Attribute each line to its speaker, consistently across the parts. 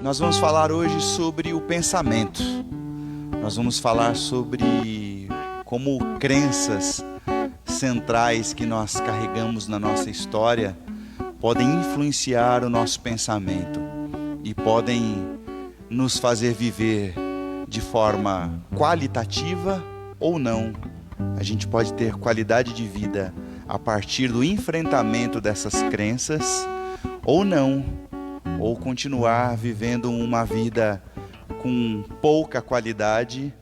Speaker 1: Nós vamos falar hoje sobre o pensamento. Nós vamos falar sobre como crenças centrais que nós carregamos na nossa história podem influenciar o nosso pensamento e podem nos fazer viver de forma qualitativa ou não. A gente pode ter qualidade de vida a partir do enfrentamento dessas crenças ou não, ou continuar vivendo uma vida com pouca qualidade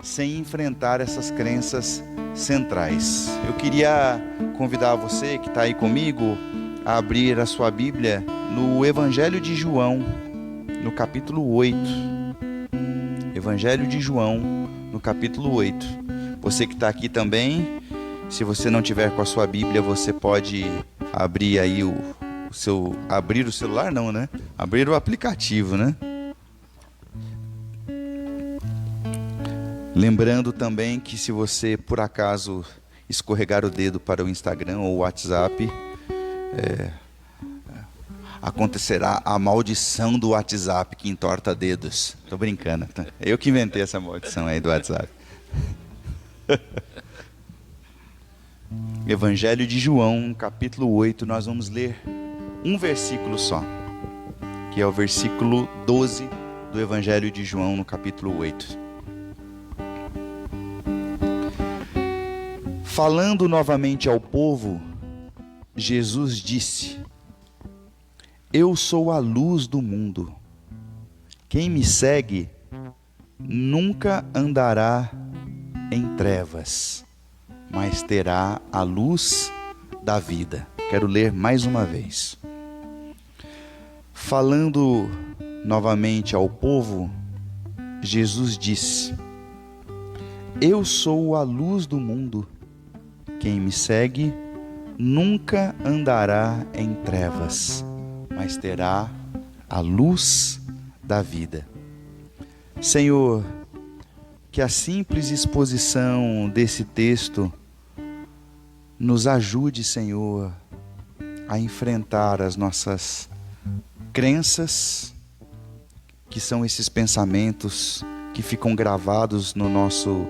Speaker 1: sem enfrentar essas crenças centrais. Eu queria convidar você que está aí comigo a abrir a sua Bíblia no Evangelho de João, no capítulo 8. Evangelho de João, no capítulo 8. Você que está aqui também, se você não tiver com a sua Bíblia, você pode abrir aí abrir o celular não, né? Abrir o aplicativo, né? Lembrando também que se você por acaso escorregar o dedo para o Instagram ou o WhatsApp, acontecerá a maldição do WhatsApp que entorta dedos. Tô brincando, tá? Eu que inventei essa maldição aí do WhatsApp. Evangelho de João, capítulo 8, nós vamos ler um versículo só, que é o versículo 12 do Evangelho de João, no capítulo 8. Falando novamente ao povo, Jesus disse: Eu sou a luz do mundo. Quem me segue nunca andará em trevas, mas terá a luz da vida. Quero ler mais uma vez. Falando novamente ao povo, Jesus disse: Eu sou a luz do mundo. Quem me segue nunca andará em trevas, mas terá a luz da vida. Senhor, que a simples exposição desse texto nos ajude, Senhor, a enfrentar as nossas crenças, que são esses pensamentos que ficam gravados no nosso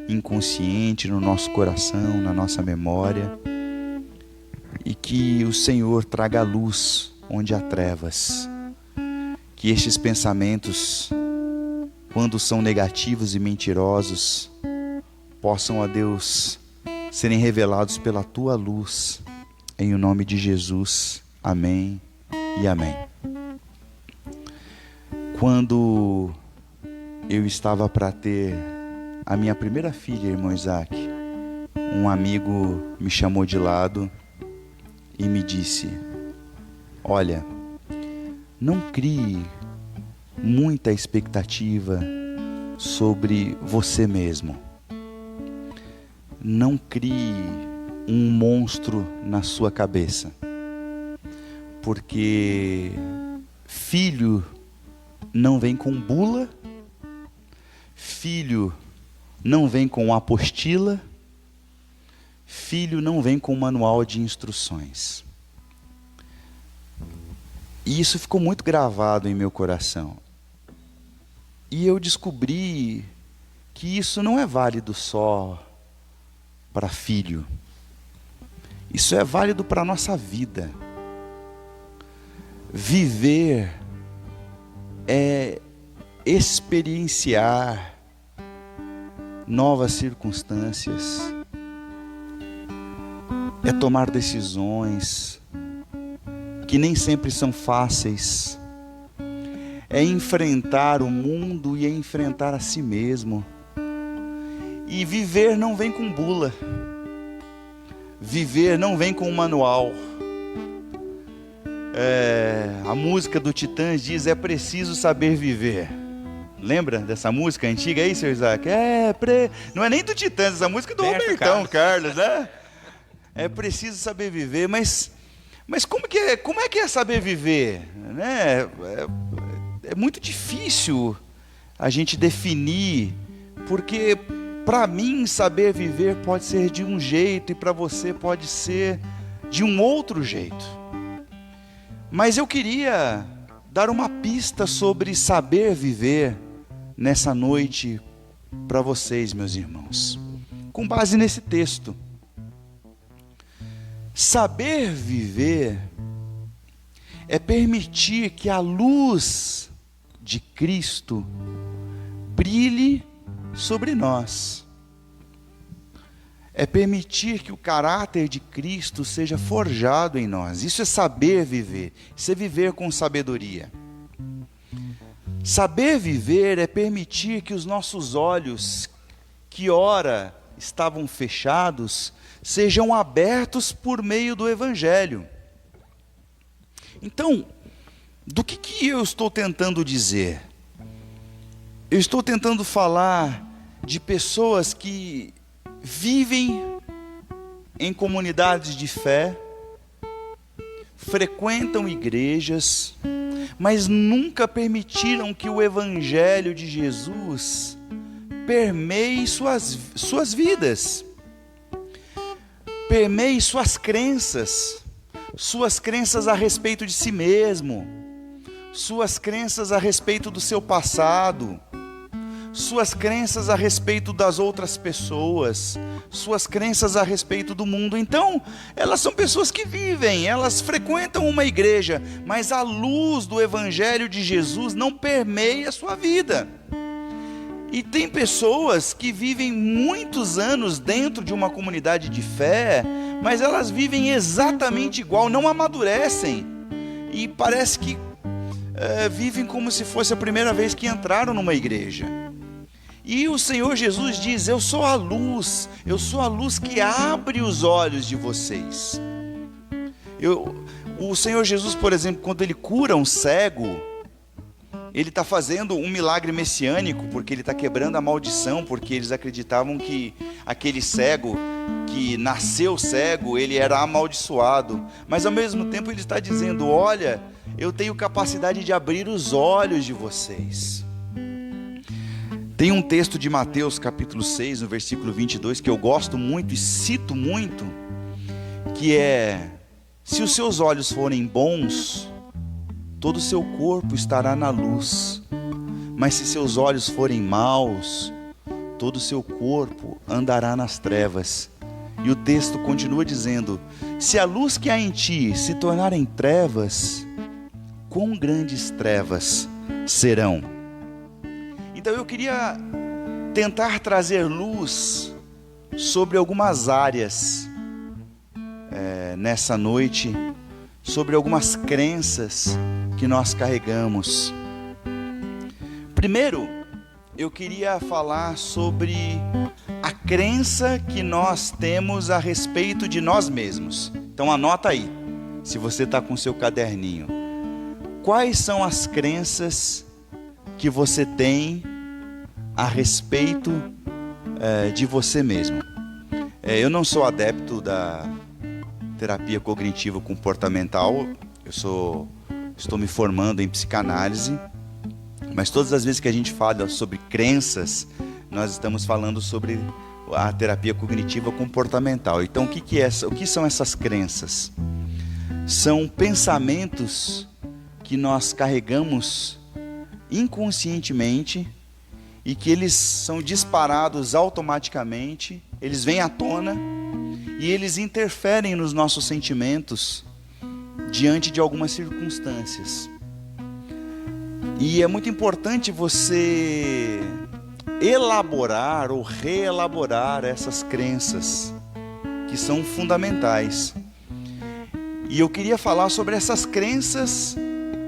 Speaker 1: inconsciente, no nosso coração, na nossa memória, e que o Senhor traga luz onde há trevas. Que estes pensamentos, quando são negativos e mentirosos, possam, ó Deus, serem revelados pela Tua luz, em o nome de Jesus. Amém e amém. Quando eu estava para ter a minha primeira filha, irmão Isaac, um amigo me chamou de lado e me disse: olha, não crie muita expectativa sobre você mesmo. Não crie um monstro na sua cabeça, porque filho não vem com bula, filho não vem com apostila, filho não vem com manual de instruções. E isso ficou muito gravado em meu coração. E eu descobri que isso não é válido só para filho. Isso é válido para a nossa vida. Viver é experienciar novas circunstâncias, é tomar decisões que nem sempre são fáceis, é enfrentar o mundo e é enfrentar a si mesmo. E viver não vem com bula, viver não vem com manual. A música do Titãs diz: é preciso saber viver. Lembra dessa música antiga aí, seu Isaac? Não é nem do Titãs, essa música é do Robertão Carlos, né? É preciso saber viver, mas como é que é saber viver? Né? É muito difícil a gente definir, porque para mim saber viver pode ser de um jeito e para você pode ser de um outro jeito. Mas eu queria dar uma pista sobre saber viver nessa noite para vocês, meus irmãos, com base nesse texto. Saber viver é permitir que a luz de Cristo brilhe sobre nós. É permitir que o caráter de Cristo seja forjado em nós. Isso é saber viver. Isso é viver com sabedoria. Saber viver é permitir que os nossos olhos, que ora estavam fechados, sejam abertos por meio do Evangelho. Então, do que eu estou tentando dizer? Eu estou tentando falar de pessoas que vivem em comunidades de fé, frequentam igrejas, mas nunca permitiram que o Evangelho de Jesus permeie suas vidas, permeie suas crenças a respeito de si mesmo, suas crenças a respeito do seu passado, suas crenças a respeito das outras pessoas, suas crenças a respeito do mundo. Então, elas são pessoas que vivem, elas frequentam uma igreja, mas a luz do Evangelho de Jesus não permeia a sua vida. E tem pessoas que vivem muitos anos dentro de uma comunidade de fé, mas elas vivem exatamente igual, não amadurecem, e parece que vivem como se fosse a primeira vez que entraram numa igreja. E o Senhor Jesus diz: eu sou a luz que abre os olhos de vocês. O Senhor Jesus, por exemplo, quando ele cura um cego, ele está fazendo um milagre messiânico, porque ele está quebrando a maldição, porque eles acreditavam que aquele cego, que nasceu cego, ele era amaldiçoado. Mas ao mesmo tempo ele está dizendo: olha, eu tenho capacidade de abrir os olhos de vocês. Tem um texto de Mateus capítulo 6, no versículo 22, que eu gosto muito e cito muito, que é: se os seus olhos forem bons, todo o seu corpo estará na luz, mas se seus olhos forem maus, todo o seu corpo andará nas trevas. E o texto continua dizendo: se a luz que há em ti se tornar em trevas, quão grandes trevas serão. Então eu queria tentar trazer luz sobre algumas áreas nessa noite, sobre algumas crenças que nós carregamos. Primeiro, eu queria falar sobre a crença que nós temos a respeito de nós mesmos. Então anota aí, se você está com seu caderninho. Quais são as crenças que você tem a respeito de você mesmo? Eu não sou adepto da terapia cognitivo comportamental, estou me formando em psicanálise, mas todas as vezes que a gente fala sobre crenças, nós estamos falando sobre a terapia cognitiva comportamental. Então o que são essas crenças? São pensamentos que nós carregamos inconscientemente e que eles são disparados automaticamente, eles vêm à tona e eles interferem nos nossos sentimentos diante de algumas circunstâncias. E é muito importante você elaborar ou reelaborar essas crenças que são fundamentais. E eu queria falar sobre essas crenças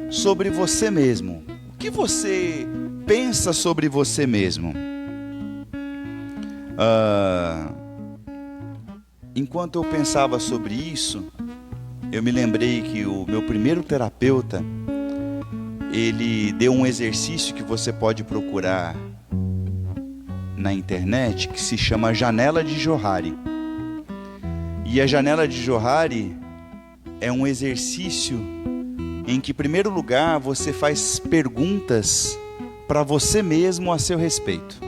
Speaker 1: sobre você mesmo. O que você pensa sobre você mesmo? Enquanto eu pensava sobre isso, eu me lembrei que o meu primeiro terapeuta, ele deu um exercício que você pode procurar na internet, que se chama Janela de Johari. E a Janela de Johari é um exercício em que, em primeiro lugar, você faz perguntas para você mesmo a seu respeito.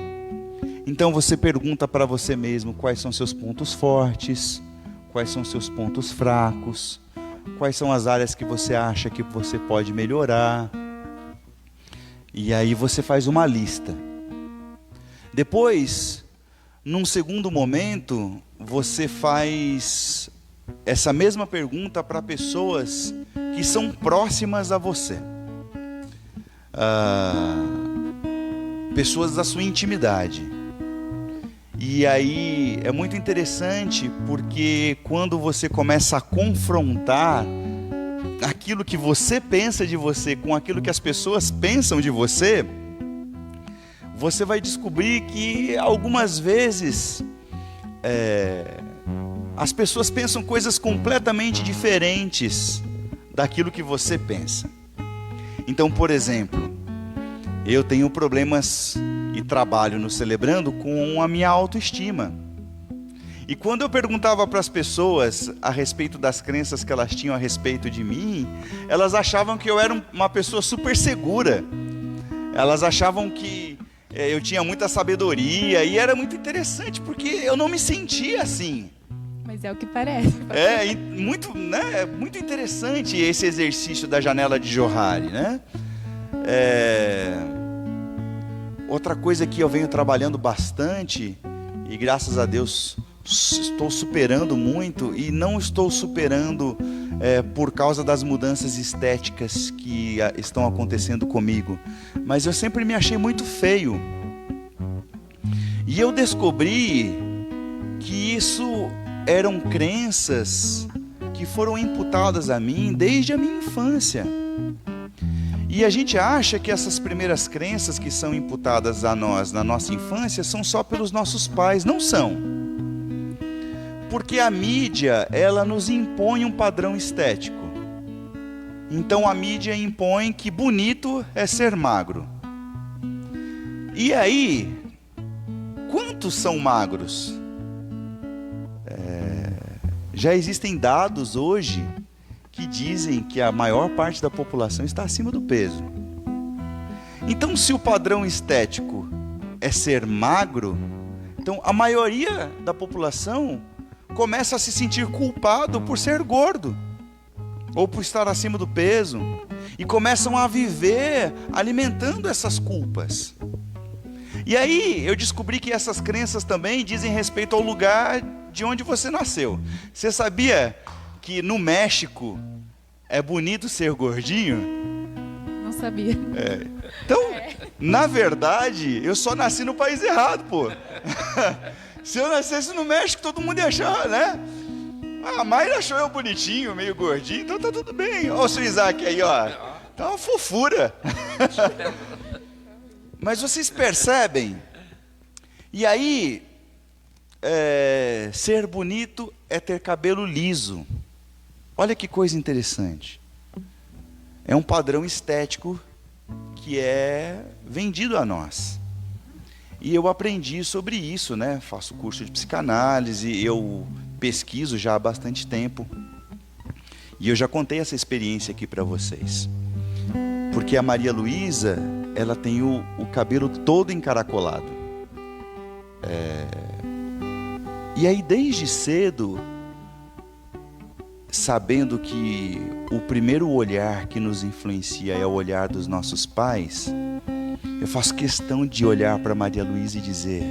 Speaker 1: Então você pergunta para você mesmo quais são seus pontos fortes, quais são seus pontos fracos, quais são as áreas que você acha que você pode melhorar. E aí você faz uma lista. Depois, num segundo momento, você faz essa mesma pergunta para pessoas que são próximas a você. Pessoas da sua intimidade. E aí é muito interessante, porque quando você começa a confrontar aquilo que você pensa de você com aquilo que as pessoas pensam de você, você vai descobrir que algumas vezes as pessoas pensam coisas completamente diferentes daquilo que você pensa. Então, por exemplo, eu tenho problemas e trabalho no Celebrando com a minha autoestima. E quando eu perguntava para as pessoas a respeito das crenças que elas tinham a respeito de mim, elas achavam que eu era uma pessoa super segura. Elas achavam que eu tinha muita sabedoria, e era muito interessante, porque eu não me sentia assim.
Speaker 2: Mas é o que parece.
Speaker 1: Muito interessante esse exercício da janela de Johari, né? Outra coisa que eu venho trabalhando bastante, e graças a Deus estou superando muito, e não estou superando por causa das mudanças estéticas que estão acontecendo comigo, mas eu sempre me achei muito feio. E eu descobri que isso eram crenças que foram imputadas a mim desde a minha infância. E a gente acha que essas primeiras crenças que são imputadas a nós na nossa infância são só pelos nossos pais. Não são. Porque a mídia, ela nos impõe um padrão estético. Então a mídia impõe que bonito é ser magro. E aí, quantos são magros? Já existem dados hoje que dizem que a maior parte da população está acima do peso. Então, se o padrão estético é ser magro, então a maioria da população começa a se sentir culpado por ser gordo ou por estar acima do peso, e começam a viver alimentando essas culpas. E aí eu descobri que essas crenças também dizem respeito ao lugar de onde você nasceu. Você sabia que no México é bonito ser gordinho?
Speaker 2: Não sabia.
Speaker 1: Então, na verdade, eu só nasci no país errado, pô. Se eu nascesse no México, todo mundo ia achar, né? A Mayra achou eu bonitinho, meio gordinho, então tá tudo bem. Olha o seu Isaac aí, ó. Tá uma fofura. Mas vocês percebem? E aí, ser bonito é ter cabelo liso. Olha que coisa interessante. É um padrão estético que é vendido a nós. E eu aprendi sobre isso, né? Faço curso de psicanálise, eu pesquiso já há bastante tempo. E eu já contei essa experiência aqui para vocês. Porque a Maria Luísa, ela tem o cabelo todo encaracolado. E aí, desde cedo, sabendo que o primeiro olhar que nos influencia é o olhar dos nossos pais, eu faço questão de olhar para Maria Luísa e dizer: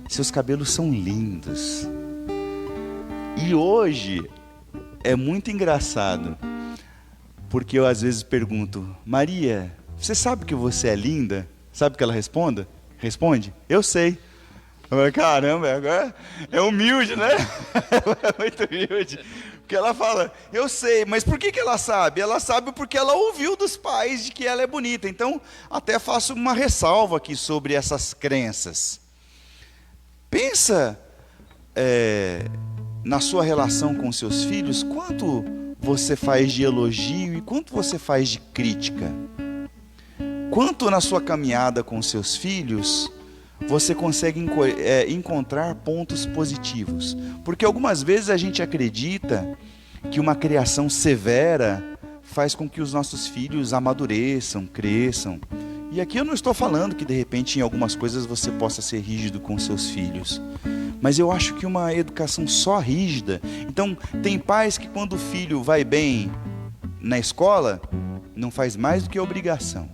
Speaker 1: seus cabelos são lindos. E hoje é muito engraçado, porque eu às vezes pergunto: Maria, você sabe que você é linda? Sabe o que ela responde? Eu sei. Eu falo, caramba, agora é humilde, né? É muito humilde. Porque ela fala: eu sei, mas por que ela sabe? Ela sabe porque ela ouviu dos pais de que ela é bonita. Então, até faço uma ressalva aqui sobre essas crenças. Pensa na sua relação com seus filhos, quanto você faz de elogio e quanto você faz de crítica. Quanto na sua caminhada com seus filhos você consegue encontrar pontos positivos. Porque algumas vezes a gente acredita que uma criação severa faz com que os nossos filhos amadureçam, cresçam. E aqui eu não estou falando que de repente em algumas coisas você possa ser rígido com seus filhos. Mas eu acho que uma educação só rígida... Então, tem pais que quando o filho vai bem na escola, não faz mais do que obrigação.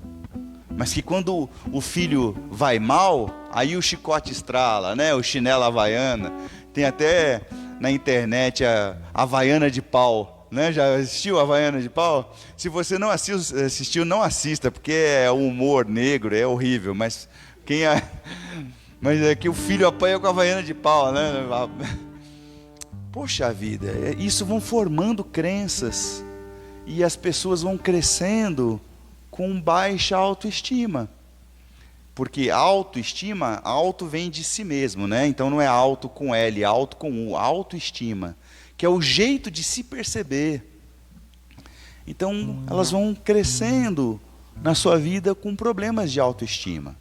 Speaker 1: mas que quando o filho vai mal, aí o chicote estrala, né? O chinelo havaiana. Tem até na internet a Havaiana de pau, né? Já assistiu a Havaiana de pau? Se você não assistiu, não assista, porque é o humor negro, é horrível, mas mas é que o filho apanha com a Havaiana de pau, né? Poxa vida, isso vão formando crenças e as pessoas vão crescendo com baixa autoestima. Porque autoestima, auto vem de si mesmo, né? Então não é auto com L, auto com U, autoestima, que é o jeito de se perceber. Então elas vão crescendo na sua vida com problemas de autoestima.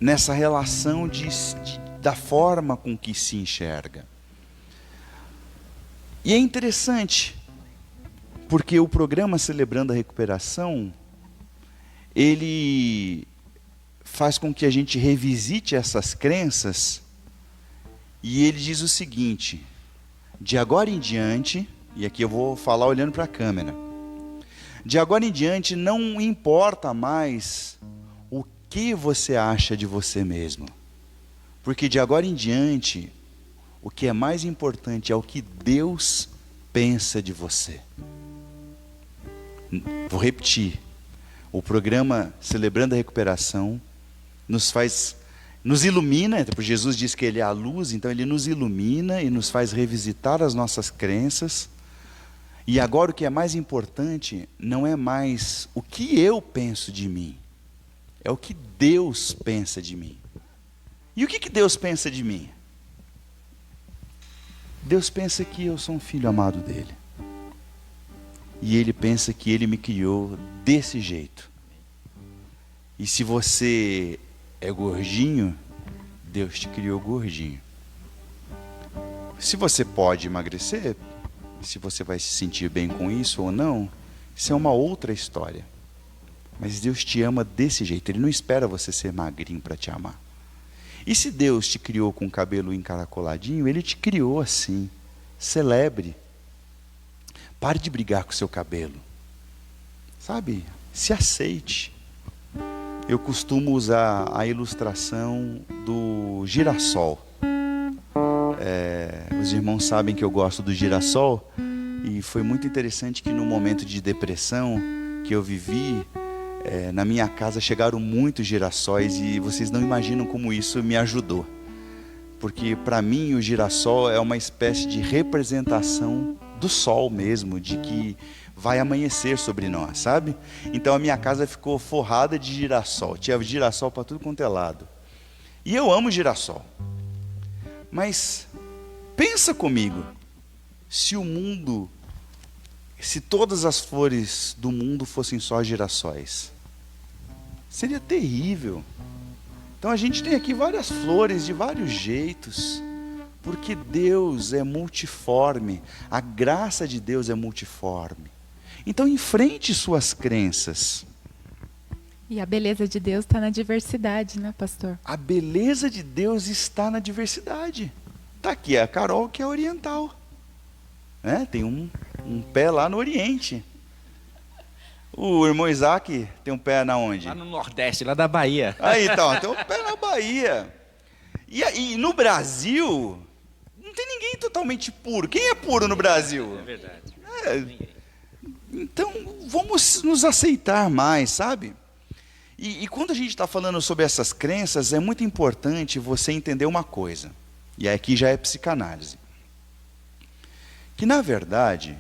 Speaker 1: Nessa relação da forma com que se enxerga. E é interessante, porque o programa Celebrando a Recuperação, ele faz com que a gente revisite essas crenças, e ele diz o seguinte: de agora em diante, e aqui eu vou falar olhando para a câmera, de agora em diante não importa mais o que você acha de você mesmo, porque de agora em diante o que é mais importante é o que Deus pensa de você. Vou repetir. O programa Celebrando a Recuperação nos ilumina, porque Jesus diz que Ele é a luz, então Ele nos ilumina e nos faz revisitar as nossas crenças. E agora o que é mais importante não é mais o que eu penso de mim, é o que Deus pensa de mim. E o que Deus pensa de mim? Deus pensa que eu sou um filho amado dele. E Ele pensa que Ele me criou desse jeito. E se você é gordinho, Deus te criou gordinho. Se você pode emagrecer, se você vai se sentir bem com isso ou não, isso é uma outra história. Mas Deus te ama desse jeito. Ele não espera você ser magrinho para te amar. E se Deus te criou com o cabelo encaracoladinho, Ele te criou assim. Celebre. Pare de brigar com o seu cabelo. Sabe? Se aceite. Eu costumo usar a ilustração do girassol. Os irmãos sabem que eu gosto do girassol. E foi muito interessante que no momento de depressão que eu vivi, na minha casa chegaram muitos girassóis. E vocês não imaginam como isso me ajudou. Porque para mim o girassol é uma espécie de representação do sol mesmo, de que vai amanhecer sobre nós, sabe? Então a minha casa ficou forrada de girassol, tinha girassol para tudo quanto é lado. E eu amo girassol. Mas pensa comigo, se todas as flores do mundo fossem só girassóis, seria terrível. Então a gente tem aqui várias flores de vários jeitos, porque Deus é multiforme, a graça de Deus é multiforme. Então enfrente suas crenças.
Speaker 2: E a beleza de Deus está na diversidade, né, pastor?
Speaker 1: A beleza de Deus está na diversidade. Está aqui a Carol, que é oriental, né? Tem um pé lá no Oriente. O irmão Isaac tem um pé na onde?
Speaker 3: Lá no Nordeste, lá da Bahia.
Speaker 1: Aí então, tem um pé na Bahia. E no Brasil, não tem ninguém totalmente puro. Quem é puro no Brasil?
Speaker 3: É verdade.
Speaker 1: Então, vamos nos aceitar mais, sabe? E quando a gente está falando sobre essas crenças, é muito importante você entender uma coisa. E aqui já é psicanálise. Que na verdade,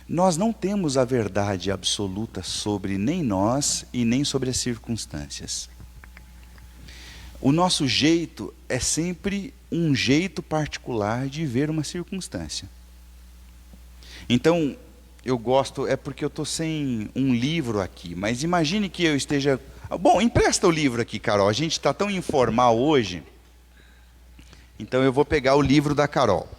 Speaker 1: nós não temos a verdade absoluta sobre nem nós e nem sobre as circunstâncias. O nosso jeito é sempre um jeito particular de ver uma circunstância. Então, eu gosto, é porque eu estou sem um livro aqui, mas imagine que eu esteja... Bom, empresta o livro aqui, Carol, a gente está tão informal hoje. Então eu vou pegar o livro da Carol.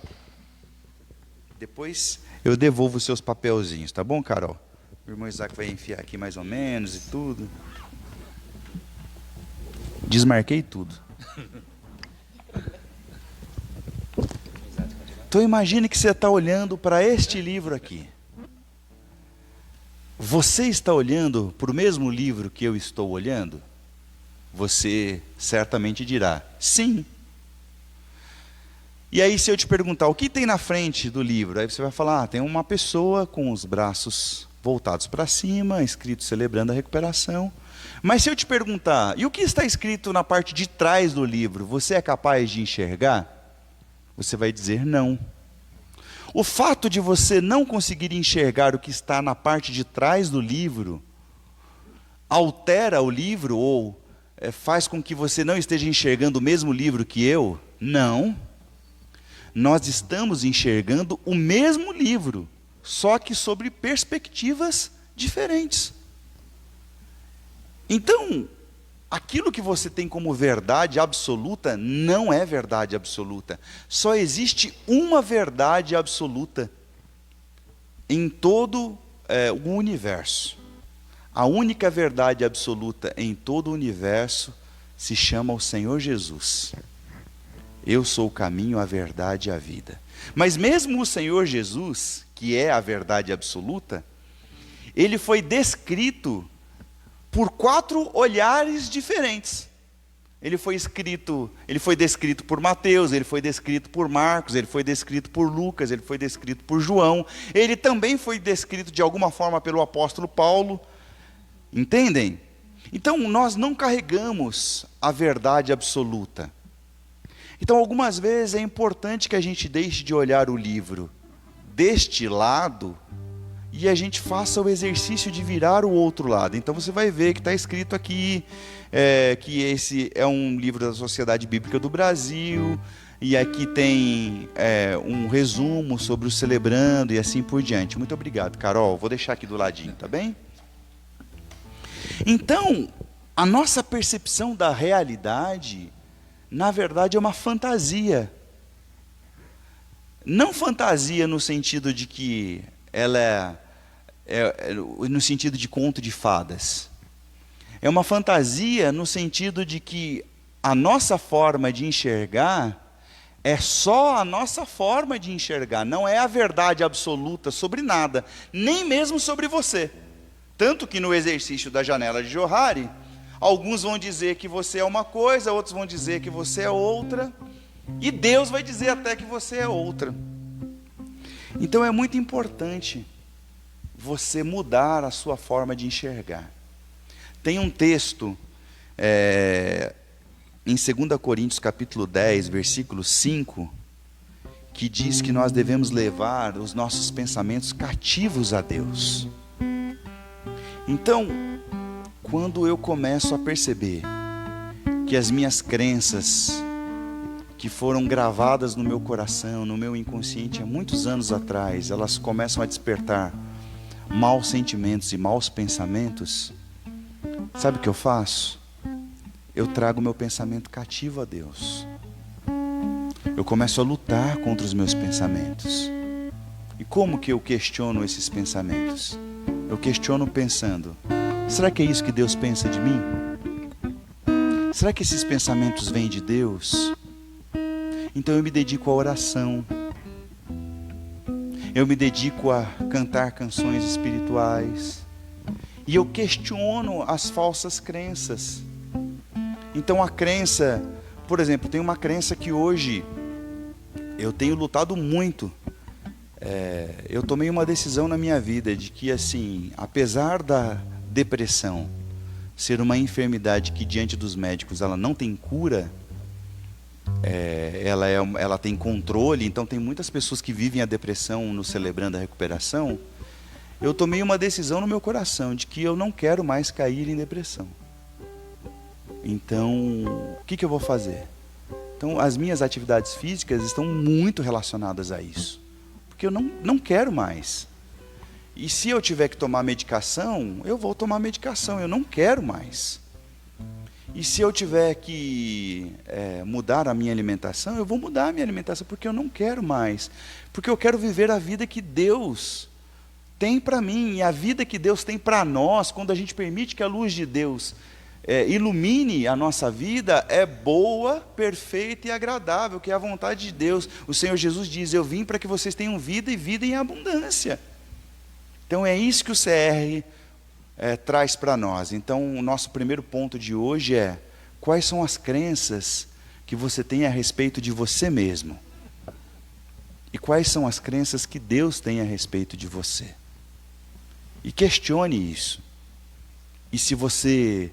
Speaker 1: Depois eu devolvo os seus papelzinhos, tá bom, Carol? O irmão Isaac vai enfiar aqui mais ou menos e tudo. Desmarquei tudo. Então imagine que você está olhando para este livro aqui. Você está olhando para o mesmo livro que eu estou olhando? Você certamente dirá, sim. E aí se eu te perguntar, o que tem na frente do livro? Aí você vai falar, tem uma pessoa com os braços voltados para cima, escrito celebrando a recuperação. Mas se eu te perguntar, e o que está escrito na parte de trás do livro? Você é capaz de enxergar? Você vai dizer não. O fato de você não conseguir enxergar o que está na parte de trás do livro, altera o livro ou faz com que você não esteja enxergando o mesmo livro que eu? Não. Nós estamos enxergando o mesmo livro, só que sobre perspectivas diferentes. Então, aquilo que você tem como verdade absoluta não é verdade absoluta. Só existe uma verdade absoluta em todo o universo. A única verdade absoluta em todo o universo se chama o Senhor Jesus. Eu sou o caminho, a verdade e a vida. Mas mesmo o Senhor Jesus, que é a verdade absoluta, ele foi descrito por 4 olhares diferentes. Ele foi descrito por Mateus, ele foi descrito por Marcos, ele foi descrito por Lucas, ele foi descrito por João. Ele também foi descrito de alguma forma pelo apóstolo Paulo. Entendem? Então nós não carregamos a verdade absoluta. Então algumas vezes é importante que a gente deixe de olhar o livro deste lado e a gente faça o exercício de virar o outro lado. Então você vai ver que está escrito aqui que esse é um livro da Sociedade Bíblica do Brasil, e aqui tem um resumo sobre o celebrando e assim por diante. Muito obrigado, Carol. Vou deixar aqui do ladinho, tá bem? Então, a nossa percepção da realidade, na verdade, é uma fantasia. Não fantasia no sentido de que ela no sentido de conto de fadas. É uma fantasia no sentido de que a nossa forma de enxergar é só a nossa forma de enxergar, não é a verdade absoluta sobre nada, nem mesmo sobre você. Tanto que no exercício da janela de Johari, alguns vão dizer que você é uma coisa, outros vão dizer que você é outra, e Deus vai dizer até que você é outra. Então é muito importante você mudar a sua forma de enxergar. Tem um texto em 2 Coríntios capítulo 10, versículo 5, que diz que nós devemos levar os nossos pensamentos cativos a Deus. Então, quando eu começo a perceber que as minhas crenças, que foram gravadas no meu coração, no meu inconsciente há muitos anos atrás, elas começam a despertar maus sentimentos e maus pensamentos, sabe o que eu faço? Eu trago meu pensamento cativo a Deus. Eu começo a lutar contra os meus pensamentos. E como que eu questiono esses pensamentos? Eu questiono pensando, será que é isso que Deus pensa de mim? Será que esses pensamentos vêm de Deus? Então eu me dedico à oração. Eu me dedico a cantar canções espirituais. E eu questiono as falsas crenças. Então a crença, por exemplo, tem uma crença que hoje eu tenho lutado muito. Eu tomei uma decisão na minha vida de que, assim, apesar da depressão ser uma enfermidade que diante dos médicos ela não tem cura, ela tem controle. Então tem muitas pessoas que vivem a depressão no Celebrando a Recuperação. Eu tomei uma decisão no meu coração de que eu não quero mais cair em depressão. Então, o que eu vou fazer? Então, as minhas atividades físicas estão muito relacionadas a isso. Porque eu não quero mais. E se eu tiver que tomar medicação, eu vou tomar medicação, eu não quero mais. E se eu tiver que mudar a minha alimentação, eu vou mudar a minha alimentação, porque eu não quero mais. Porque eu quero viver a vida que Deus tem para mim, e a vida que Deus tem para nós, quando a gente permite que a luz de Deus ilumine a nossa vida, é boa, perfeita e agradável, que é a vontade de Deus. O Senhor Jesus diz, eu vim para que vocês tenham vida e vida em abundância. Então é isso que o CR traz para nós. Então o nosso primeiro ponto de hoje é: quais são as crenças que você tem a respeito de você mesmo? E quais são as crenças que Deus tem a respeito de você? E questione isso. E se você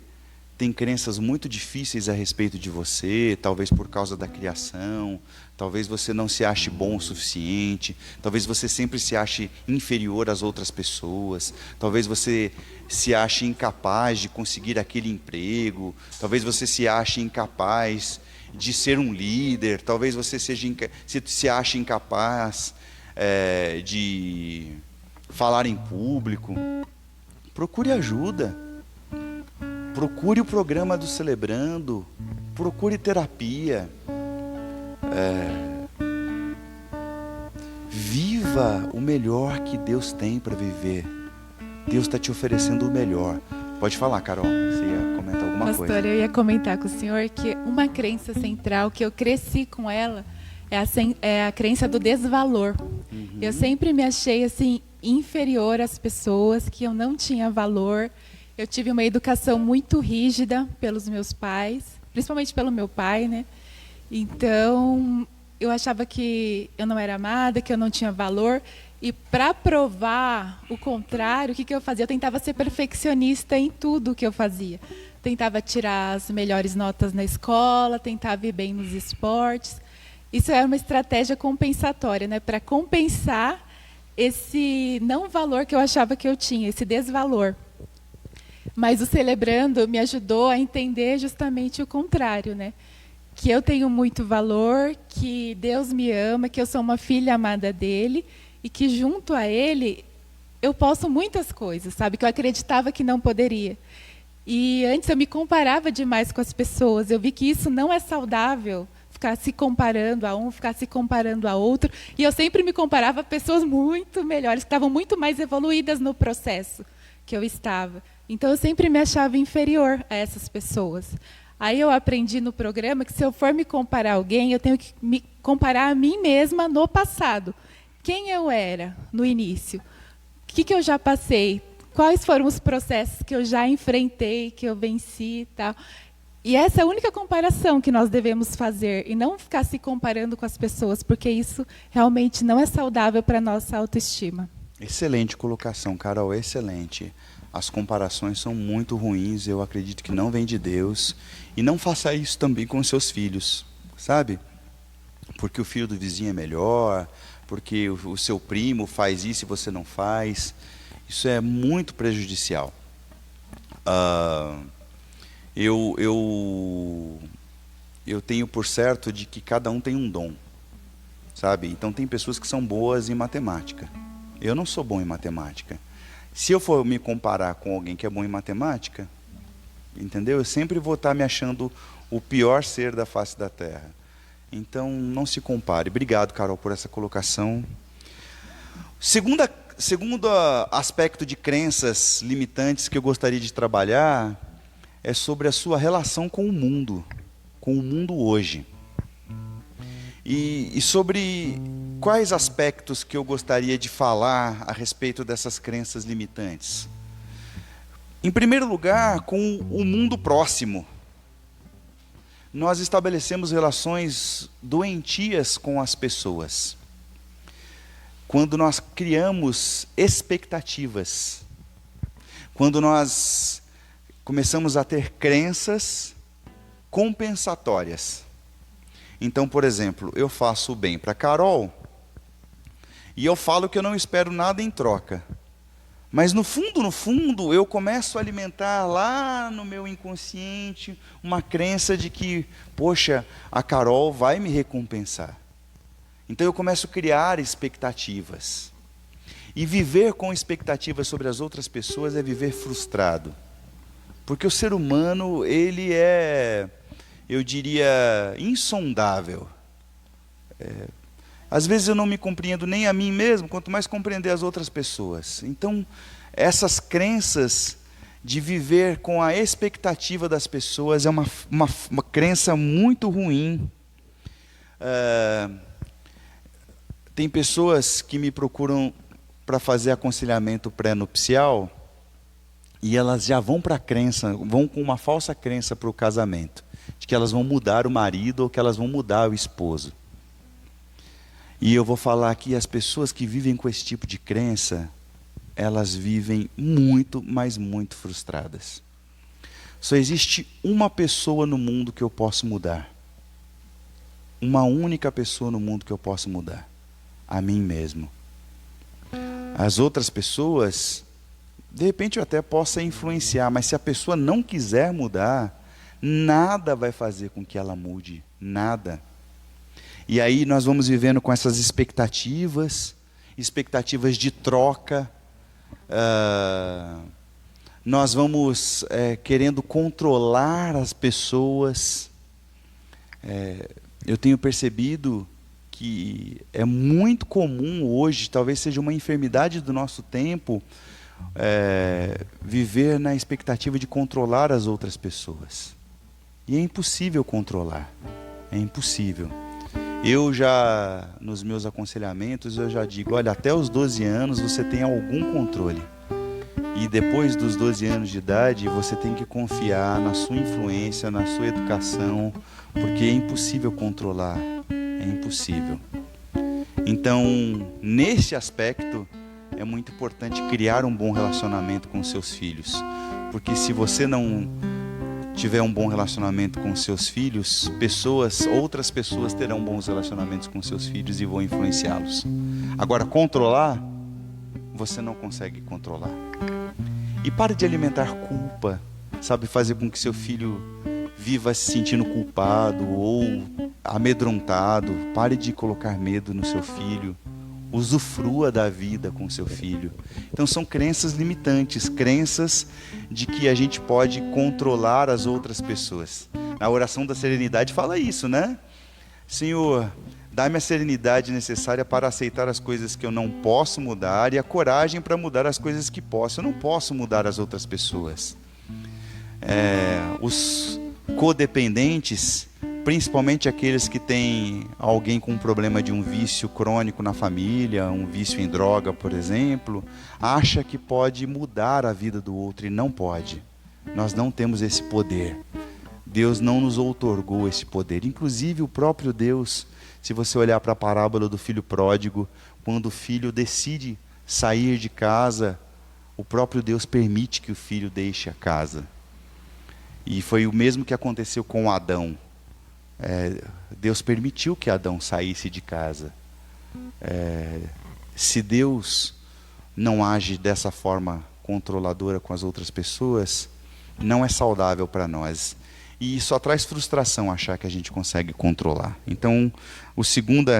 Speaker 1: tem crenças muito difíceis a respeito de você, talvez por causa da criação, talvez você não se ache bom o suficiente, talvez você sempre se ache inferior às outras pessoas, talvez você se ache incapaz de conseguir aquele emprego, talvez você se ache incapaz de ser um líder, talvez você se ache incapaz de falar em público. Procure ajuda. Procure o programa do Celebrando, procure terapia, viva o melhor que Deus tem para viver. Deus está te oferecendo o melhor. Pode falar, Carol, você ia comentar alguma coisa.
Speaker 2: Pastor, eu ia comentar com o senhor que uma crença central que eu cresci com ela é a crença do desvalor. Eu sempre me achei assim inferior às pessoas, que eu não tinha valor. Eu tive uma educação muito rígida pelos meus pais, principalmente pelo meu pai, né? Então, eu achava que eu não era amada, que eu não tinha valor. E para provar o contrário, o que eu fazia? Eu tentava ser perfeccionista em tudo que eu fazia. Tentava tirar as melhores notas na escola, tentava ir bem nos esportes. Isso era uma estratégia compensatória, né? Para compensar esse não valor que eu achava que eu tinha, esse desvalor. Mas o Celebrando me ajudou a entender justamente o contrário, né? Que eu tenho muito valor, que Deus me ama, que eu sou uma filha amada dele e que junto a ele eu posso muitas coisas, sabe? Que eu acreditava que não poderia. E antes eu me comparava demais com as pessoas. Eu vi que isso não é saudável, ficar se comparando a um, ficar se comparando a outro. E eu sempre me comparava a pessoas muito melhores, que estavam muito mais evoluídas no processo que eu estava. Então, eu sempre me achava inferior a essas pessoas. Aí eu aprendi no programa que se eu for me comparar a alguém, eu tenho que me comparar a mim mesma no passado. Quem eu era no início? O que eu já passei? Quais foram os processos que eu já enfrentei, que eu venci e tal? E essa é a única comparação que nós devemos fazer, e não ficar se comparando com as pessoas, porque isso realmente não é saudável para a nossa autoestima.
Speaker 1: Excelente colocação, Carol, excelente. As comparações são muito ruins, eu acredito que não vem de Deus. E não faça isso também com seus filhos, sabe? Porque o filho do vizinho é melhor, porque o seu primo faz isso e você não faz. Isso é muito prejudicial. Eu tenho por certo de que cada um tem um dom, sabe? Então tem pessoas que são boas em matemática. Eu não sou bom em matemática. Se eu for me comparar com alguém que é bom em matemática, entendeu? Eu sempre vou estar me achando o pior ser da face da Terra. Então, não se compare. Obrigado, Carol, por essa colocação. Segundo aspecto de crenças limitantes que eu gostaria de trabalhar é sobre a sua relação com o mundo hoje. E sobre quais aspectos que eu gostaria de falar a respeito dessas crenças limitantes. Em primeiro lugar, com o mundo próximo. Nós estabelecemos relações doentias com as pessoas. Quando nós criamos expectativas. Quando nós começamos a ter crenças compensatórias. Então, por exemplo, eu faço o bem para Carol e eu falo que eu não espero nada em troca. Mas no fundo, eu começo a alimentar lá no meu inconsciente uma crença de que, poxa, a Carol vai me recompensar. Então eu começo a criar expectativas. E viver com expectativas sobre as outras pessoas é viver frustrado. Porque o ser humano, ele é, eu diria, insondável. Às vezes eu não me compreendo nem a mim mesmo, quanto mais compreender as outras pessoas. Então, essas crenças de viver com a expectativa das pessoas é uma crença muito ruim. Tem pessoas que me procuram para fazer aconselhamento pré-nupcial e elas já vão para a crença, vão com uma falsa crença para o casamento, de que elas vão mudar o marido ou que elas vão mudar o esposo. E eu vou falar aqui, as pessoas que vivem com esse tipo de crença, elas vivem muito, mas muito frustradas. Só existe uma pessoa no mundo que eu posso mudar. Uma única pessoa no mundo que eu posso mudar. A mim mesmo. As outras pessoas, de repente eu até possa influenciar, mas se a pessoa não quiser mudar, nada vai fazer com que ela mude. Nada. E aí nós vamos vivendo com essas expectativas de troca. Nós vamos querendo controlar as pessoas. Eu tenho percebido que é muito comum hoje, talvez seja uma enfermidade do nosso tempo, viver na expectativa de controlar as outras pessoas. E é impossível controlar. É impossível. Eu já, nos meus aconselhamentos, eu já digo, olha, até os 12 anos você tem algum controle. E depois dos 12 anos de idade, você tem que confiar na sua influência, na sua educação, porque é impossível controlar, é impossível. Então, nesse aspecto, é muito importante criar um bom relacionamento com seus filhos. Porque se você não tiver um bom relacionamento com seus filhos, outras pessoas terão bons relacionamentos com seus filhos e vão influenciá-los. Agora, controlar, você não consegue controlar. E pare de alimentar culpa, sabe, fazer com que seu filho viva se sentindo culpado ou amedrontado. Pare de colocar medo no seu filho. Usufrua da vida com seu filho. Então são crenças limitantes, crenças de que a gente pode controlar as outras pessoas. Na oração da serenidade fala isso, né? Senhor, dá-me a serenidade necessária para aceitar as coisas que eu não posso mudar e a coragem para mudar as coisas que posso. Eu não posso mudar as outras pessoas. Os codependentes, principalmente aqueles que têm alguém com um problema de um vício crônico na família, um vício em droga, por exemplo, acha que pode mudar a vida do outro e não pode. Nós não temos esse poder. Deus não nos outorgou esse poder. Inclusive o próprio Deus, se você olhar para a parábola do filho pródigo, quando o filho decide sair de casa, o próprio Deus permite que o filho deixe a casa. E foi o mesmo que aconteceu com Adão. Deus permitiu que Adão saísse de casa. Se Deus não age dessa forma controladora com as outras pessoas, não é saudável para nós. E só traz frustração achar que a gente consegue controlar. Então, o segundo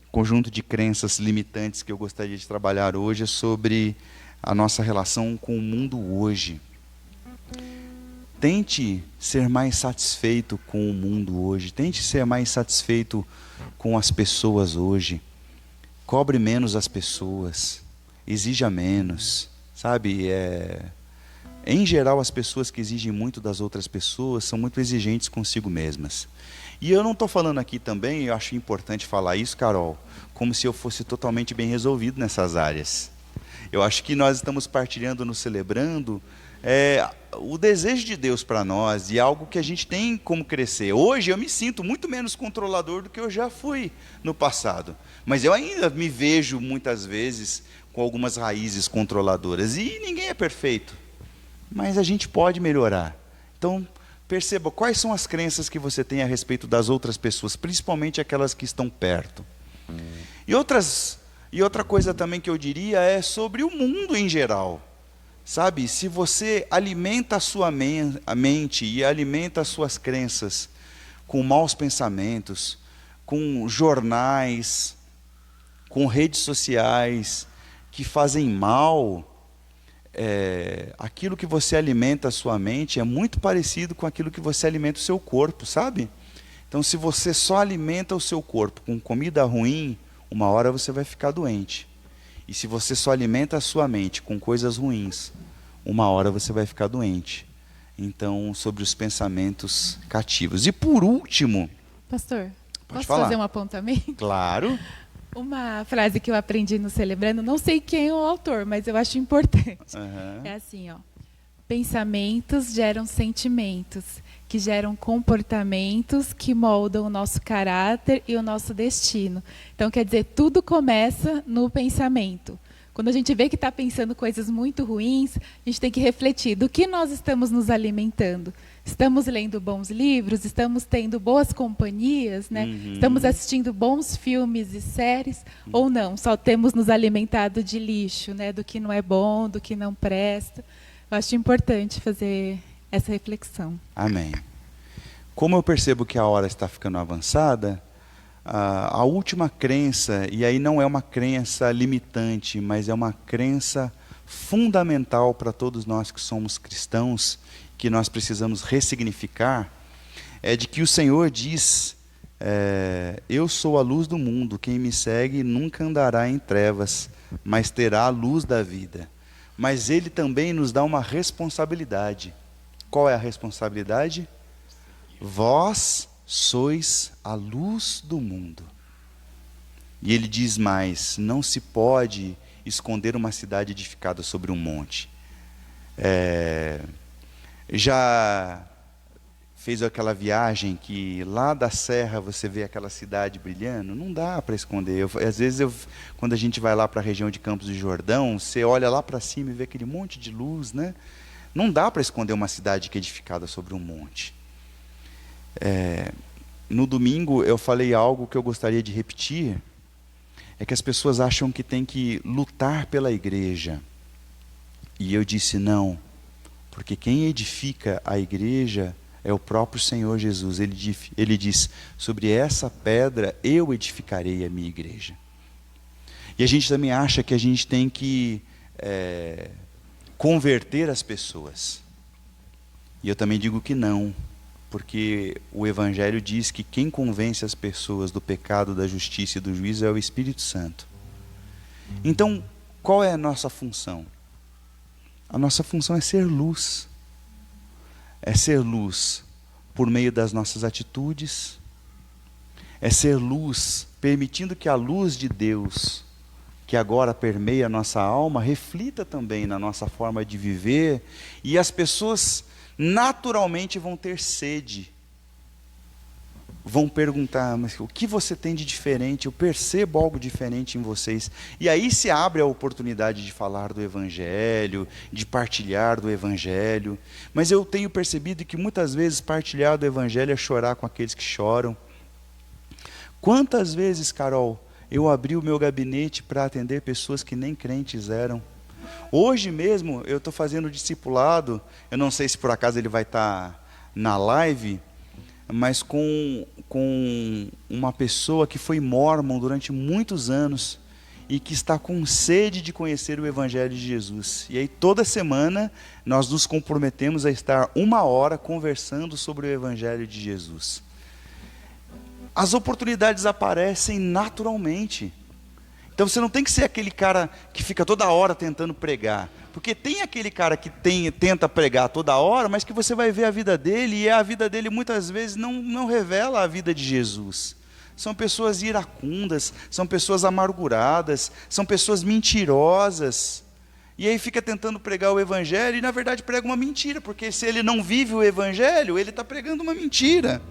Speaker 1: conjunto de crenças limitantes que eu gostaria de trabalhar hoje é sobre a nossa relação com o mundo hoje. Tente ser mais satisfeito com o mundo hoje. Tente ser mais satisfeito com as pessoas hoje. Cobre menos as pessoas. Exija menos. Sabe? Em geral, as pessoas que exigem muito das outras pessoas são muito exigentes consigo mesmas. E eu não estou falando aqui também, eu acho importante falar isso, Carol, como se eu fosse totalmente bem resolvido nessas áreas. Eu acho que nós estamos partilhando no Celebrando o desejo de Deus para nós e algo que a gente tem como crescer. Hoje eu me sinto muito menos controlador do que eu já fui no passado. Mas eu ainda me vejo muitas vezes com algumas raízes controladoras. E ninguém é perfeito. Mas a gente pode melhorar. Então, perceba quais são as crenças que você tem a respeito das outras pessoas, principalmente aquelas que estão perto. E outra coisa também que eu diria é sobre o mundo em geral. Sabe, se você alimenta a sua mente e alimenta as suas crenças com maus pensamentos, com jornais, com redes sociais que fazem mal, aquilo que você alimenta a sua mente é muito parecido com aquilo que você alimenta o seu corpo, sabe? Então, se você só alimenta o seu corpo com comida ruim, uma hora você vai ficar doente. E se você só alimenta a sua mente com coisas ruins, uma hora você vai ficar doente. Então, sobre os pensamentos cativos. E por último...
Speaker 2: Pastor, posso
Speaker 1: falar?
Speaker 2: fazer um apontamento?
Speaker 1: Claro.
Speaker 2: Uma frase que eu aprendi no Celebrando, não sei quem é o autor, mas eu acho importante. É assim, ó. Pensamentos geram sentimentos, que geram comportamentos que moldam o nosso caráter e o nosso destino. Então, quer dizer, tudo começa no pensamento. Quando a gente vê que está pensando coisas muito ruins, a gente tem que refletir do que nós estamos nos alimentando. Estamos lendo bons livros, estamos tendo boas companhias, né? Estamos assistindo bons filmes e séries, ou não, só temos nos alimentado de lixo, né? Do que não é bom, do que não presta. Eu acho importante fazer essa reflexão.
Speaker 1: Amém. Como eu percebo que a hora está ficando avançada, a última crença, e aí não é uma crença limitante, mas é uma crença fundamental para todos nós que somos cristãos, que nós precisamos ressignificar, é de que o Senhor diz, eu sou a luz do mundo, quem me segue nunca andará em trevas, mas terá a luz da vida. Mas Ele também nos dá uma responsabilidade. Qual é a responsabilidade? Vós sois a luz do mundo. E Ele diz mais, não se pode esconder uma cidade edificada sobre um monte. Já fez aquela viagem que lá da serra você vê aquela cidade brilhando? Não dá para esconder. Às vezes, quando a gente vai lá para a região de Campos do Jordão, você olha lá para cima e vê aquele monte de luz, né? Não dá para esconder uma cidade que é edificada sobre um monte. No domingo eu falei algo que eu gostaria de repetir, é que as pessoas acham que tem que lutar pela igreja. E eu disse não, porque quem edifica a igreja é o próprio Senhor Jesus. Ele diz, sobre essa pedra eu edificarei a minha igreja. E a gente também acha que a gente tem que converter as pessoas. E eu também digo que não, porque o Evangelho diz que quem convence as pessoas do pecado, da justiça e do juízo é o Espírito Santo. Então, qual é a nossa função? A nossa função é ser luz. É ser luz por meio das nossas atitudes. É ser luz, permitindo que a luz de Deus, que agora permeia a nossa alma, reflita também na nossa forma de viver. E as pessoas naturalmente vão ter sede. Vão perguntar, mas o que você tem de diferente? Eu percebo algo diferente em vocês. E aí se abre a oportunidade de falar do Evangelho, de partilhar do Evangelho. Mas eu tenho percebido que muitas vezes partilhar do Evangelho é chorar com aqueles que choram. Quantas vezes, Carol, eu abri o meu gabinete para atender pessoas que nem crentes eram? Hoje mesmo eu estou fazendo discipulado, eu não sei se por acaso ele vai estar na live, mas com uma pessoa que foi mórmon durante muitos anos e que está com sede de conhecer o Evangelho de Jesus. E aí toda semana nós nos comprometemos a estar 1 hora conversando sobre o Evangelho de Jesus. As oportunidades aparecem naturalmente. Então você não tem que ser aquele cara que fica toda hora tentando pregar. Porque tem aquele cara que tenta pregar toda hora, mas que você vai ver a vida dele, e a vida dele muitas vezes não revela a vida de Jesus. São pessoas iracundas, são pessoas amarguradas, são pessoas mentirosas. E aí fica tentando pregar o Evangelho e na verdade prega uma mentira, porque se ele não vive o Evangelho, ele está pregando uma mentira.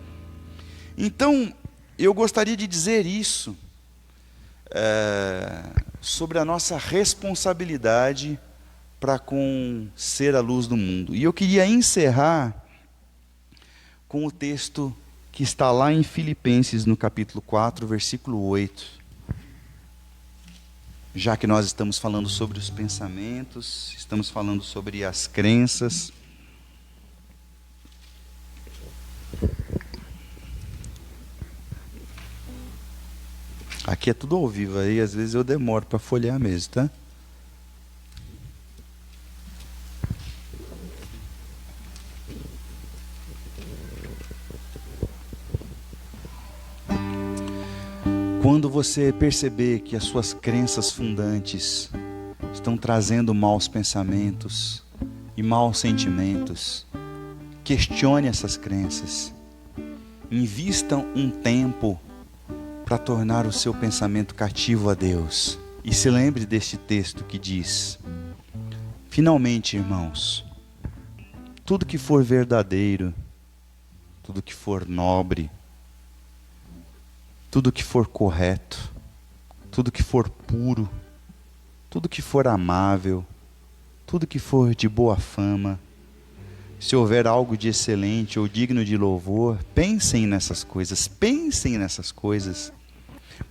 Speaker 1: Então, eu gostaria de dizer isso, sobre a nossa responsabilidade para com ser a luz do mundo. E eu queria encerrar com o texto que está lá em Filipenses, no capítulo 4, versículo 8. Já que nós estamos falando sobre os pensamentos, estamos falando sobre as crenças. Aqui é tudo ao vivo, aí às vezes eu demoro para folhear mesmo, tá? Quando você perceber que as suas crenças fundantes estão trazendo maus pensamentos e maus sentimentos, questione essas crenças. Invista um tempo para tornar o seu pensamento cativo a Deus. E se lembre deste texto que diz: finalmente, irmãos, tudo que for verdadeiro, tudo que for nobre, tudo que for correto, tudo que for puro, tudo que for amável, tudo que for de boa fama, se houver algo de excelente ou digno de louvor, pensem nessas coisas,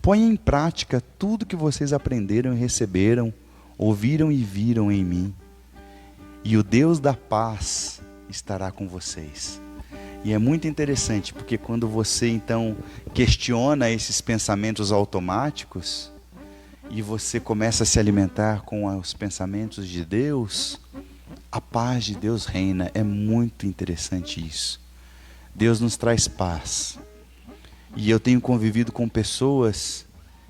Speaker 1: ponham em prática tudo que vocês aprenderam e receberam, ouviram e viram em mim, e o Deus da paz estará com vocês. E é muito interessante, porque quando você então questiona esses pensamentos automáticos e você começa a se alimentar com os pensamentos de Deus, a paz de Deus reina. É muito interessante isso. Deus nos traz paz. E eu tenho convivido com pessoas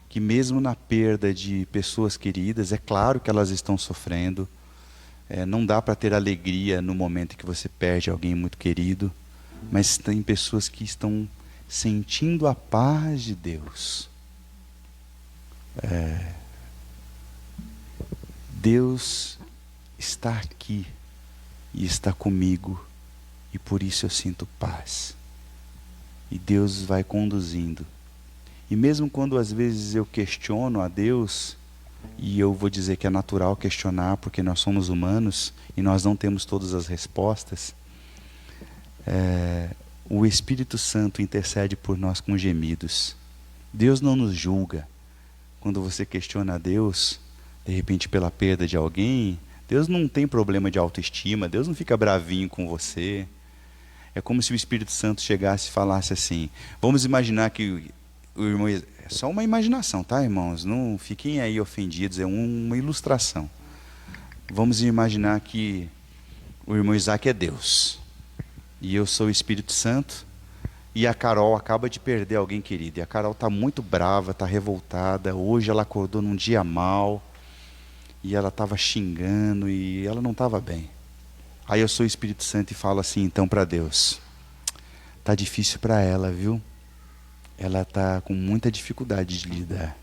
Speaker 1: que mesmo na perda de pessoas queridas, é claro que elas estão sofrendo. Não dá para ter alegria no momento em que você perde alguém muito querido. Mas tem pessoas que estão sentindo a paz de Deus. Deus está aqui e está comigo, e por isso eu sinto paz. E Deus vai conduzindo. E mesmo quando às vezes eu questiono a Deus, e eu vou dizer que é natural questionar, porque nós somos humanos e nós não temos todas as respostas, o Espírito Santo intercede por nós com gemidos. Deus não nos julga. Quando você questiona a Deus, de repente pela perda de alguém, Deus não tem problema de autoestima, Deus não fica bravinho com você. É como se o Espírito Santo chegasse e falasse assim: vamos imaginar que o irmão... É só uma imaginação, tá, irmãos? Não fiquem aí ofendidos, é uma ilustração. Vamos imaginar que o irmão Isaac é Deus. E eu sou o Espírito Santo, e a Carol acaba de perder alguém querido. E a Carol está muito brava, está revoltada. Hoje ela acordou num dia mal, e ela estava xingando, e ela não estava bem. Aí eu sou o Espírito Santo e falo assim então para Deus: está difícil para ela, viu? Ela está com muita dificuldade de lidar.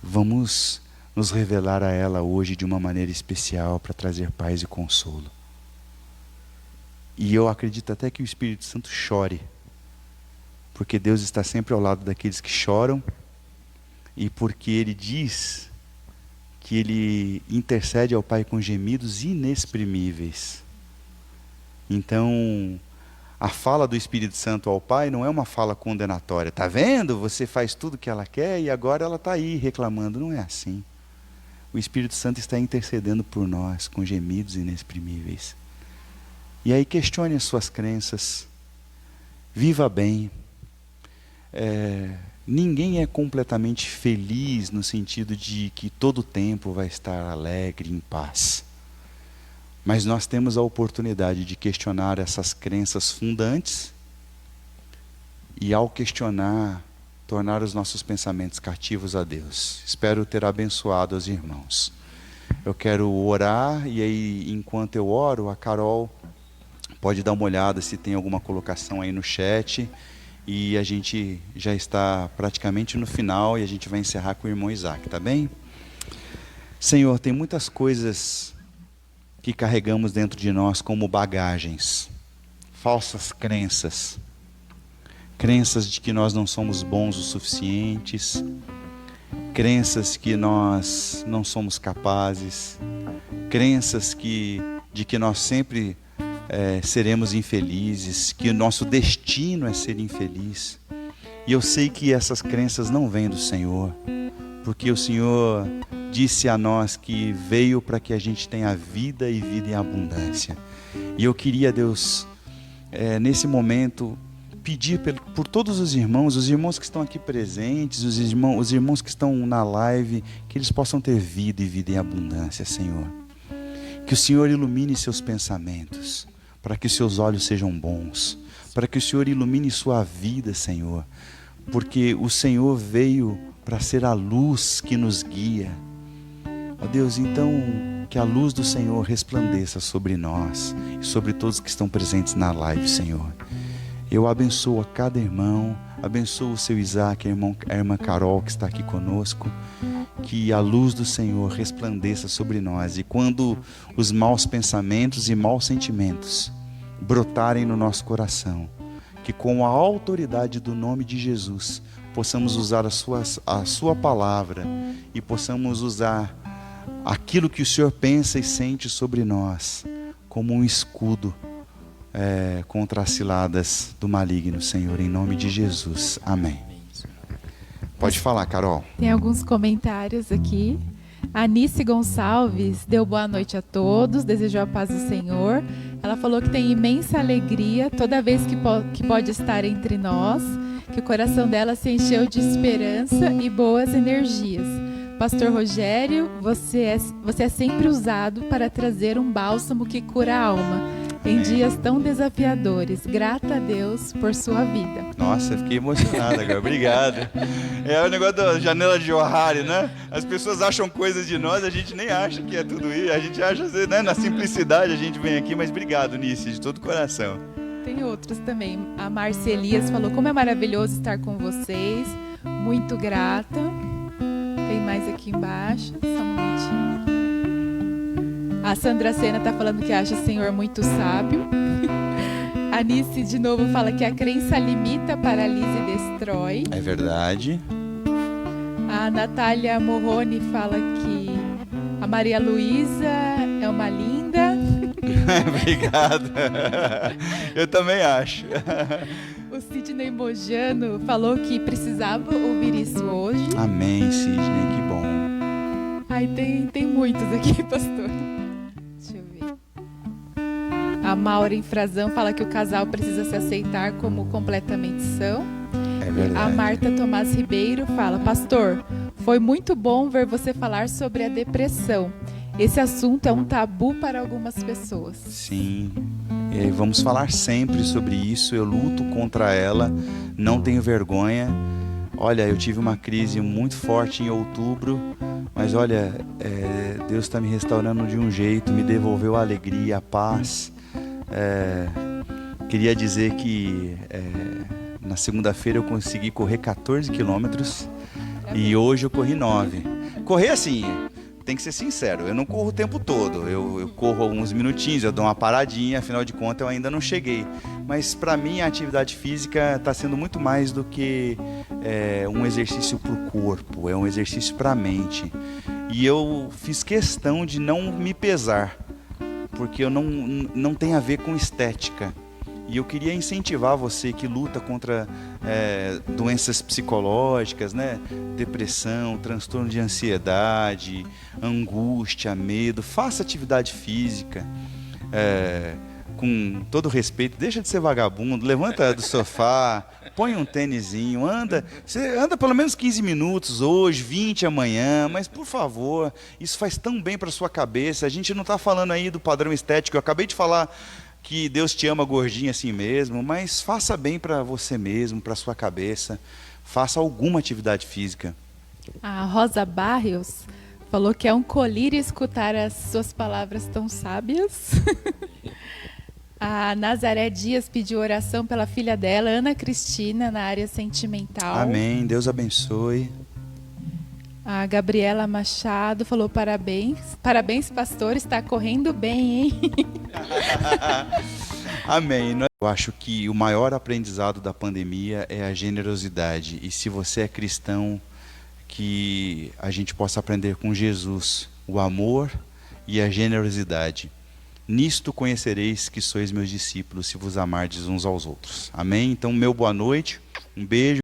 Speaker 1: Vamos nos revelar a ela hoje de uma maneira especial para trazer paz e consolo. E eu acredito até que o Espírito Santo chore, porque Deus está sempre ao lado daqueles que choram, e porque Ele diz que Ele intercede ao Pai com gemidos inexprimíveis. Então, a fala do Espírito Santo ao Pai não é uma fala condenatória. Tá vendo? Você faz tudo o que ela quer e agora ela está aí reclamando. Não é assim. O Espírito Santo está intercedendo por nós com gemidos inexprimíveis. E aí questione as suas crenças, viva bem. Ninguém é completamente feliz no sentido de que todo o tempo vai estar alegre, em paz. Mas nós temos a oportunidade de questionar essas crenças fundantes e, ao questionar, tornar os nossos pensamentos cativos a Deus. Espero ter abençoado os irmãos. Eu quero orar, e aí enquanto eu oro, a Carol pode dar uma olhada se tem alguma colocação aí no chat, e a gente já está praticamente no final e a gente vai encerrar com o irmão Isaac, tá bem? Senhor, tem muitas coisas que carregamos dentro de nós como bagagens, falsas crenças, crenças de que nós não somos bons o suficientes, crenças que nós não somos capazes, crenças de que nós sempre seremos infelizes, que o nosso destino é ser infeliz. E eu sei que essas crenças não vêm do Senhor, porque o Senhor disse a nós que veio para que a gente tenha vida e vida em abundância. E eu queria, Deus, nesse momento, pedir por todos os irmãos que estão aqui presentes, os irmãos que estão na live, que eles possam ter vida e vida em abundância, Senhor. Que o Senhor ilumine seus pensamentos, para que seus olhos sejam bons, para que o Senhor ilumine sua vida, Senhor, porque o Senhor veio para ser a luz que nos guia. Ó Deus, então que a luz do Senhor resplandeça sobre nós e sobre todos que estão presentes na live, Senhor. Eu abençoo a cada irmão, Abençoa o seu Isaac, a irmã Carol que está aqui conosco. Que a luz do Senhor resplandeça sobre nós. E quando os maus pensamentos e maus sentimentos brotarem no nosso coração, que com a autoridade do nome de Jesus possamos usar a sua palavra e possamos usar aquilo que o Senhor pensa e sente sobre nós como um escudo contra as ciladas do maligno, Senhor, em nome de Jesus. Amém. Pode falar, Carol.
Speaker 2: Tem alguns comentários aqui. A Anice Gonçalves deu boa noite a todos, desejou a paz do Senhor. Ela falou que tem imensa alegria toda vez que pode estar entre nós, que o coração dela se encheu de esperança e boas energias. Pastor Rogério, você é sempre usado para trazer um bálsamo que cura a alma em dias tão desafiadores. Grata a Deus por sua vida.
Speaker 1: Nossa, eu fiquei emocionado agora. Obrigado. É o negócio da janela de Johari, né? As pessoas acham coisas de nós, a gente nem acha que é tudo isso. A gente acha, né? Na simplicidade a gente vem aqui, mas obrigado, Nice, de todo o coração.
Speaker 2: Tem outros também. A Marcia Elias falou, como é maravilhoso estar com vocês. Muito grata. Tem mais aqui embaixo. Só um momentinho. A Sandra Sena está falando que acha o Senhor muito sábio. A Nice de novo fala que a crença limita, paralisa e destrói.
Speaker 1: É verdade.
Speaker 2: A Natália Morrone fala que a Maria Luísa é uma linda.
Speaker 1: Obrigado. Eu também acho.
Speaker 2: O Sidney Mojano falou que precisava ouvir isso hoje.
Speaker 1: Amém, Sidney, que bom.
Speaker 2: Ai, tem muitos aqui, pastor. Deixa eu ver. A Maureen Frazão fala que o casal precisa se aceitar como completamente são.
Speaker 1: É verdade.
Speaker 2: A Marta Tomás Ribeiro fala, pastor, foi muito bom ver você falar sobre a depressão. Esse assunto é um tabu para algumas pessoas.
Speaker 1: Sim, e vamos falar sempre sobre isso. Eu luto contra ela, não tenho vergonha. Olha, eu tive uma crise muito forte em outubro, mas olha, Deus está me restaurando de um jeito, me devolveu a alegria, a paz. Queria dizer que na segunda-feira eu consegui correr 14 quilômetros e hoje eu corri 9. Correr assim, tem que ser sincero, eu não corro o tempo todo, eu corro alguns minutinhos, eu dou uma paradinha, afinal de contas eu ainda não cheguei. Mas para mim a atividade física está sendo muito mais do que um exercício para o corpo, é um exercício para a mente. E eu fiz questão de não me pesar, porque eu não tem a ver com estética. E eu queria incentivar você que luta contra doenças psicológicas, né? Depressão, transtorno de ansiedade, angústia, medo. Faça atividade física, com todo respeito. Deixa de ser vagabundo, levanta do sofá, põe um tênisinho, você anda pelo menos 15 minutos hoje, 20 amanhã, mas por favor, isso faz tão bem para sua cabeça. A gente não está falando aí do padrão estético, eu acabei de falar que Deus te ama gordinho assim mesmo, mas faça bem para você mesmo, para sua cabeça. Faça alguma atividade física.
Speaker 2: A Rosa Barrios falou que é um colírio escutar as suas palavras tão sábias. A Nazaré Dias pediu oração pela filha dela, Ana Cristina, na área sentimental.
Speaker 1: Amém, Deus abençoe.
Speaker 2: A Gabriela Machado falou parabéns. Parabéns, pastor, está correndo bem, hein?
Speaker 1: Amém. Eu acho que o maior aprendizado da pandemia é a generosidade. E se você é cristão, que a gente possa aprender com Jesus o amor e a generosidade. Nisto conhecereis que sois meus discípulos, se vos amardes uns aos outros. Amém? Então, meu boa noite, um beijo.